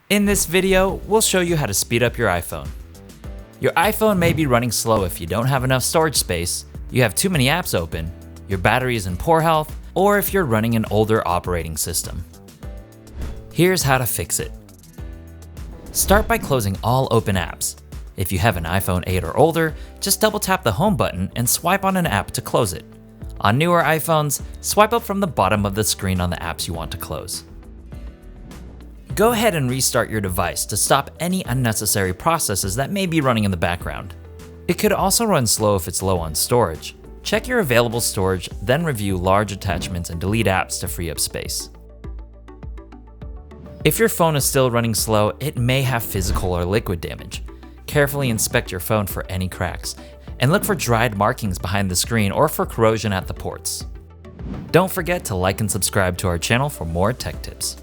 In this video, we'll show you how to speed up your iPhone. Your iPhone may be running slow if you don't have enough storage space, you have too many apps open, your battery is in poor health, or if you're running an older operating system. Here's how to fix it. Start by closing all open apps. If you have an iPhone 8 or older, just double tap the home button and swipe on an app to close it. On newer iPhones, swipe up from the bottom of the screen on the apps you want to close. Go ahead and restart your device to stop any unnecessary processes that may be running in the background. It could also run slow if it's low on storage. Check your available storage, then review large attachments and delete apps to free up space. If your phone is still running slow, it may have physical or liquid damage. Carefully inspect your phone for any cracks, and look for dried markings behind the screen or for corrosion at the ports. Don't forget to like and subscribe to our channel for more tech tips.